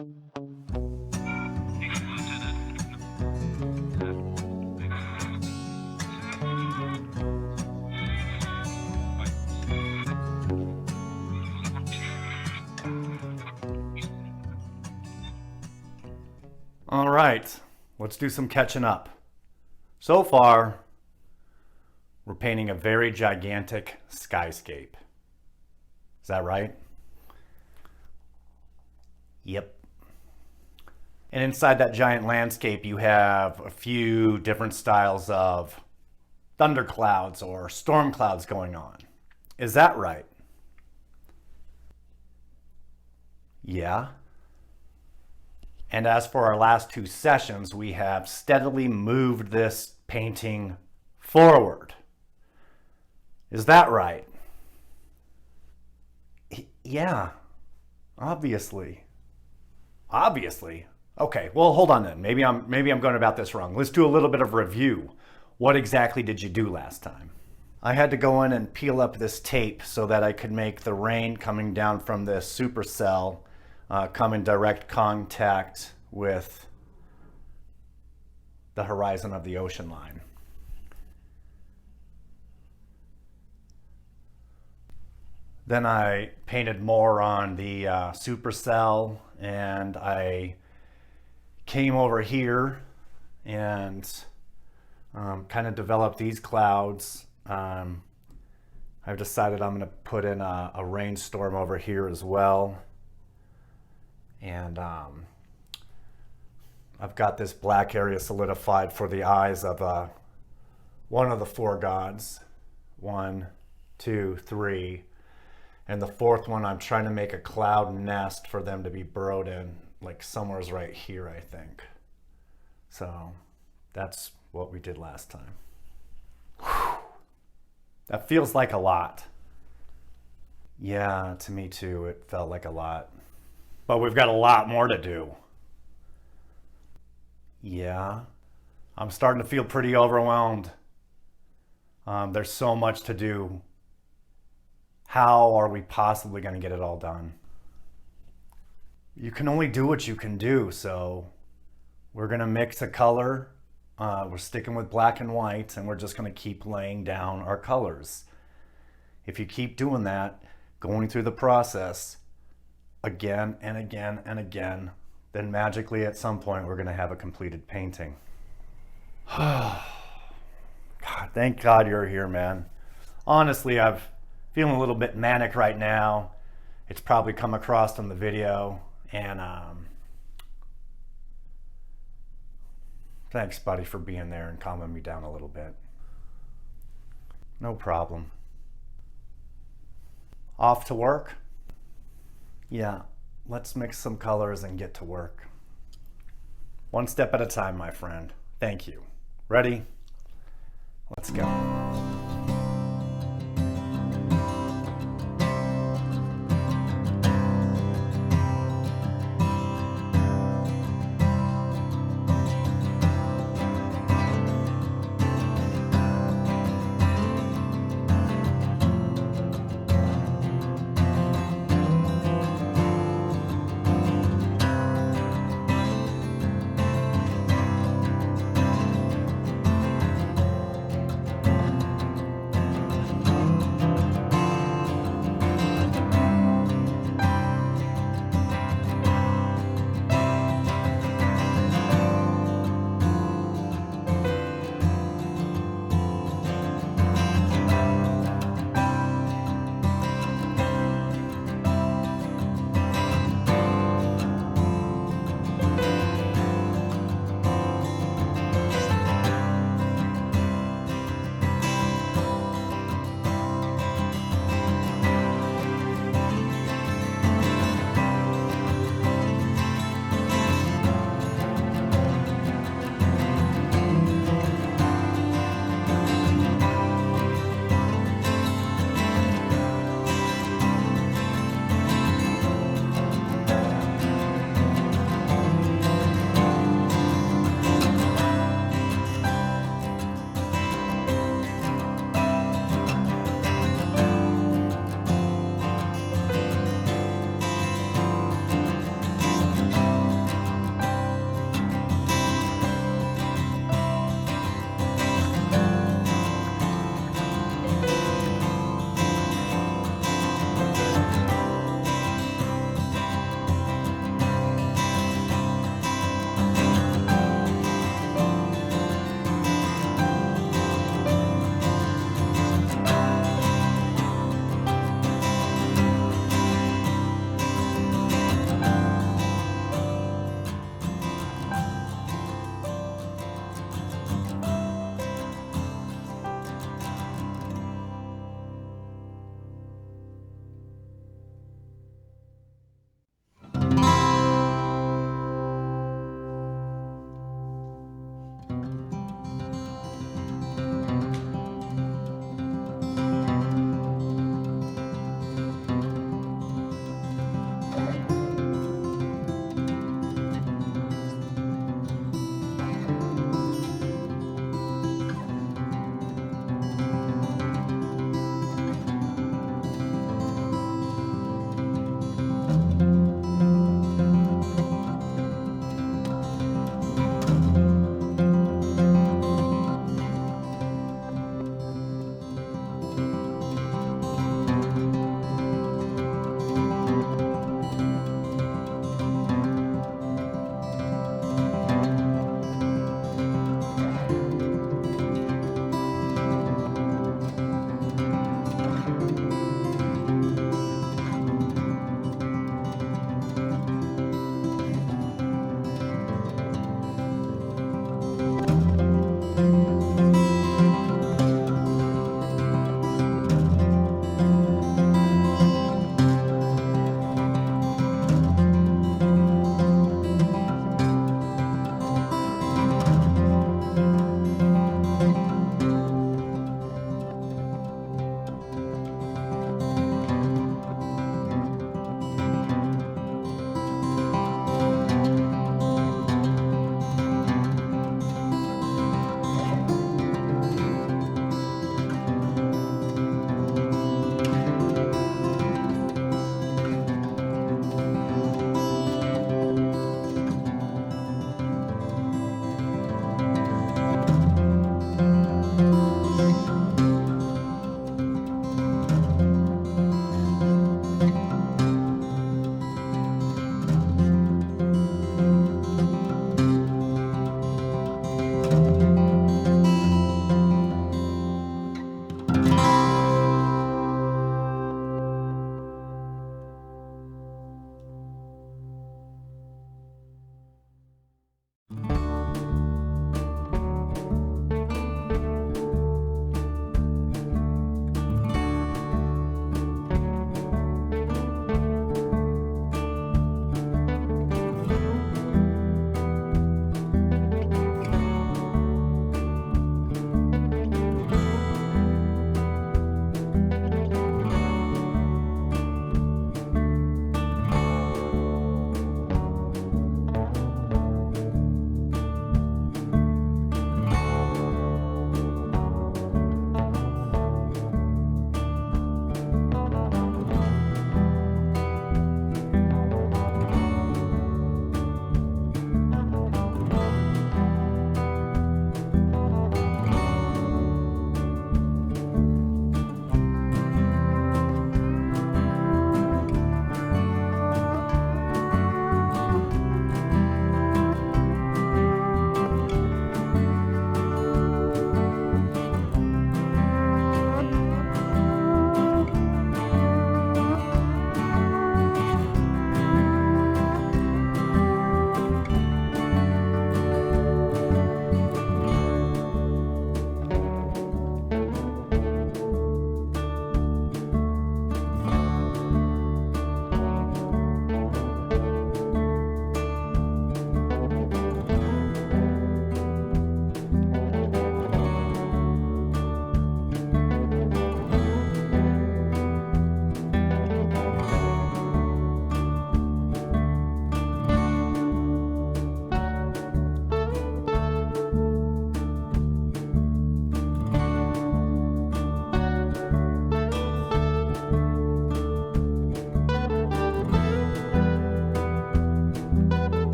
All right, let's do some catching up. So far, we're painting a very gigantic skyscape. Is that right? Yep. And inside that giant landscape, you have a few different styles of thunderclouds or storm clouds going on. Is that right? Yeah. And as for our last two sessions, we have steadily moved this painting forward. Is that right? Yeah, obviously. Obviously. Okay, well, hold on then. Maybe I'm going about this wrong. Let's do a little bit of review. What exactly did you do last time? I had to go in and peel up this tape so that I could make the rain coming down from this supercell come in direct contact with the horizon of the ocean line. Then I painted more on the supercell, and I came over here and kind of developed these clouds. I've decided I'm going to put in a rainstorm over here as well. And I've got this black area solidified for the eyes of one of the four gods. 1, 2, 3. And the fourth one, I'm trying to make a cloud nest for them to be burrowed in, like somewhere's right here, I think. So that's what we did last time. Whew. That feels like a lot. Yeah, to me too, it felt like a lot. But we've got a lot more to do. Yeah, I'm starting to feel pretty overwhelmed. There's so much to do. How are we possibly going to get it all done? You can only do what you can do, so we're going to mix a color. We're sticking with black and white, and we're just going to keep laying down our colors. If you keep doing that, going through the process, again and again and again, then magically at some point we're going to have a completed painting. God, thank God you're here, man. Honestly, I'm feeling a little bit manic right now. It's probably come across from the video, and thanks, buddy, for being there and calming me down a little bit. No problem. Off to work? Yeah, let's mix some colors and get to work. One step at a time, my friend. Thank you. Ready? Let's go.